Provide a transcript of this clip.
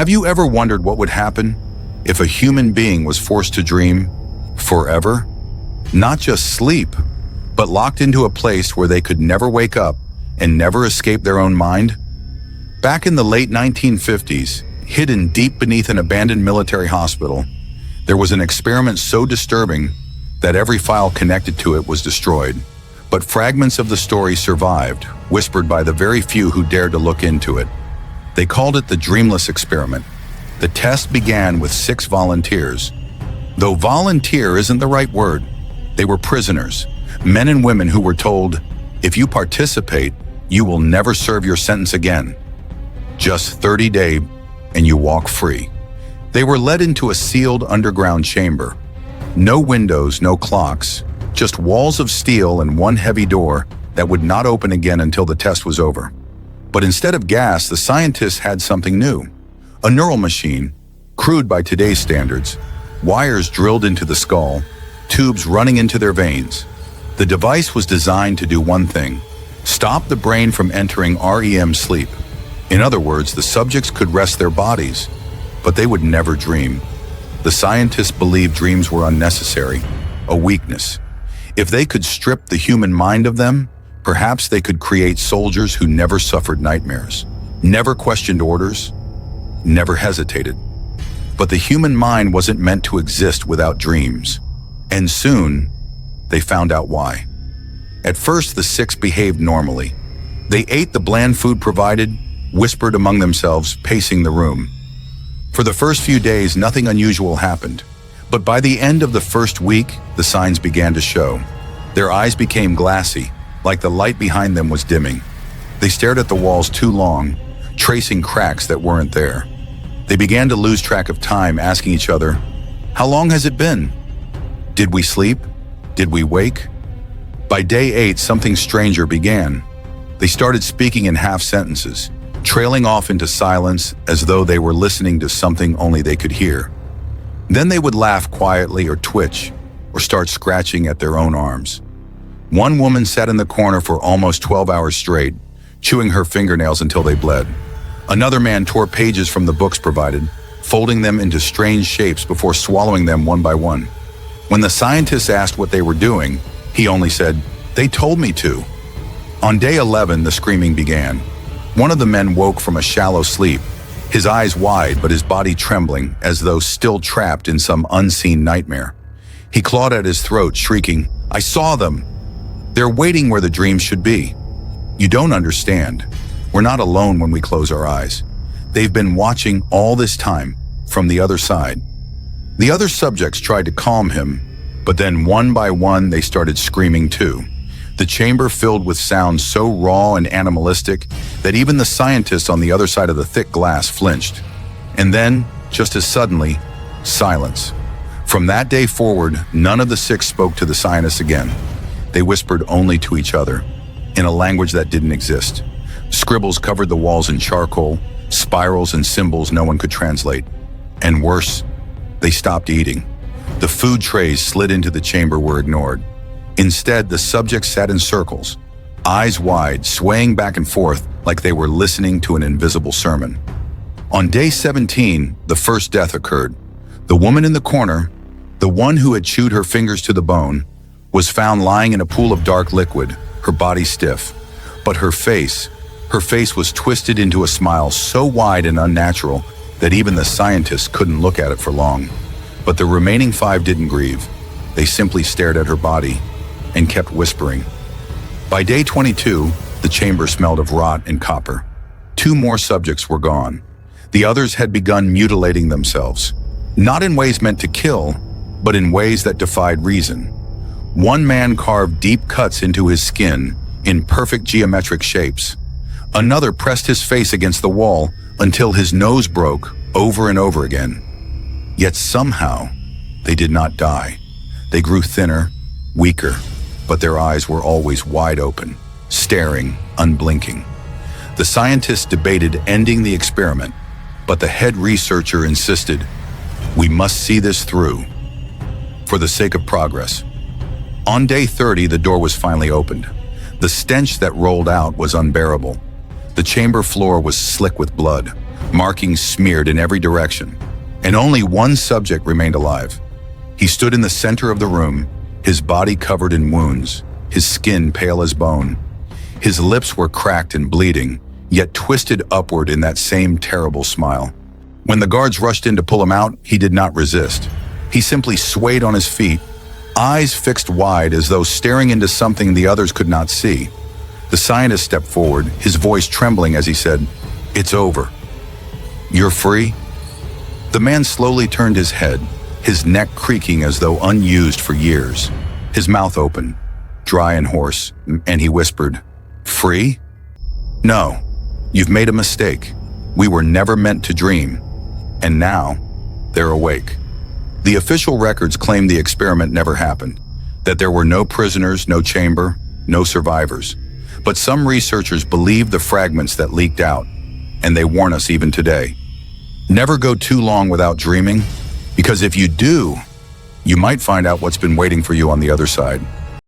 Have you ever wondered what would happen if a human being was forced to dream forever? Not just sleep, but locked into a place where they could never wake up and never escape their own mind? Back in the late 1950s, hidden deep beneath an abandoned military hospital, there was an experiment so disturbing that every file connected to it was destroyed. But fragments of the story survived, whispered by the very few who dared to look into it. They called it the Dreamless Experiment. The test began with 6 volunteers. Though volunteer isn't the right word, they were prisoners, men and women who were told, if you participate, you will never serve your sentence again. Just 30 days and you walk free. They were led into a sealed underground chamber. No windows, no clocks, just walls of steel and one heavy door that would not open again until the test was over. But instead of gas, the scientists had something new. A neural machine, crude by today's standards, wires drilled into the skull, tubes running into their veins. The device was designed to do one thing: stop the brain from entering REM sleep. In other words, the subjects could rest their bodies, but they would never dream. The scientists believed dreams were unnecessary, a weakness. If they could strip the human mind of them, perhaps they could create soldiers who never suffered nightmares, never questioned orders, never hesitated. But the human mind wasn't meant to exist without dreams. And soon, they found out why. At first, the 6 behaved normally. They ate the bland food provided, whispered among themselves, pacing the room. For the first few days, nothing unusual happened. But by the end of the first week, the signs began to show. Their eyes became glassy, like the light behind them was dimming. They stared at the walls too long, tracing cracks that weren't there. They began to lose track of time, asking each other, how long has it been? Did we sleep? Did we wake? By day 8, something stranger began. They started speaking in half sentences, trailing off into silence as though they were listening to something only they could hear. Then they would laugh quietly or twitch, or start scratching at their own arms. One woman sat in the corner for almost 12 hours straight, chewing her fingernails until they bled. Another man tore pages from the books provided, folding them into strange shapes before swallowing them one by one. When the scientists asked what they were doing, he only said, "They told me to." On day 11, the screaming began. One of the men woke from a shallow sleep, his eyes wide but his body trembling as though still trapped in some unseen nightmare. He clawed at his throat, shrieking, "I saw them! They're waiting where the dreams should be. You don't understand. We're not alone when we close our eyes. They've been watching all this time from the other side." The other subjects tried to calm him, but then one by one they started screaming too. The chamber filled with sounds so raw and animalistic that even the scientists on the other side of the thick glass flinched. And then, just as suddenly, silence. From that day forward, none of the 6 spoke to the scientists again. They whispered only to each other, in a language that didn't exist. Scribbles covered the walls in charcoal, spirals and symbols no one could translate. And worse, they stopped eating. The food trays slid into the chamber were ignored. Instead, the subjects sat in circles, eyes wide, swaying back and forth like they were listening to an invisible sermon. On day 17, the first death occurred. The woman in the corner, the one who had chewed her fingers to the bone, was found lying in a pool of dark liquid, her body stiff. But her face was twisted into a smile so wide and unnatural that even the scientists couldn't look at it for long. But the remaining 5 didn't grieve. They simply stared at her body and kept whispering. By day 22, the chamber smelled of rot and copper. 2 more subjects were gone. The others had begun mutilating themselves, not in ways meant to kill, but in ways that defied reason. One man carved deep cuts into his skin in perfect geometric shapes. Another pressed his face against the wall until his nose broke over and over again. Yet somehow, they did not die. They grew thinner, weaker, but their eyes were always wide open, staring, unblinking. The scientists debated ending the experiment, but the head researcher insisted, "We must see this through, for the sake of progress." On day 30, the door was finally opened. The stench that rolled out was unbearable. The chamber floor was slick with blood. markings smeared in every direction, and only one subject remained alive. He stood in the center of the room, his body covered in wounds, his skin pale as bone. His lips were cracked and bleeding, yet twisted upward in that same terrible smile. When the guards rushed in to pull him out, he did not resist. He simply swayed on his feet, eyes fixed wide as though staring into something the others could not see. The scientist stepped forward, his voice trembling as he said, "It's over. You're free?" The man slowly turned his head, his neck creaking as though unused for years. His mouth open, dry and hoarse, and he whispered, "Free? No, you've made a mistake. We were never meant to dream. And now, they're awake." The official records claim the experiment never happened, that there were no prisoners, no chamber, no survivors. But some researchers believe the fragments that leaked out, and they warn us even today. Never go too long without dreaming, because if you do, you might find out what's been waiting for you on the other side.